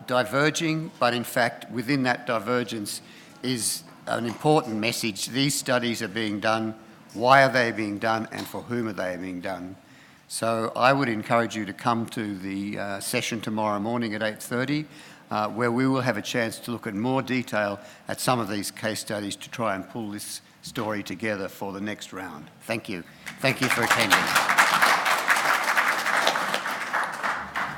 diverging, but in fact, within that divergence is an important message. These studies are being done, why are they being done, and for whom are they being done? So I would encourage you to come to the session tomorrow morning at 8:30, where we will have a chance to look in more detail at some of these case studies to try and pull this story together for the next round. Thank you. Thank you for attending.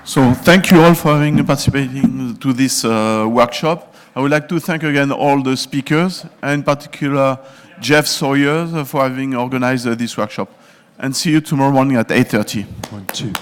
So thank you all for participating to this workshop. I would like to thank again all the speakers, and in particular Jeff Sawyers for having organized this workshop. And see you tomorrow morning at 8:30.
1, 2.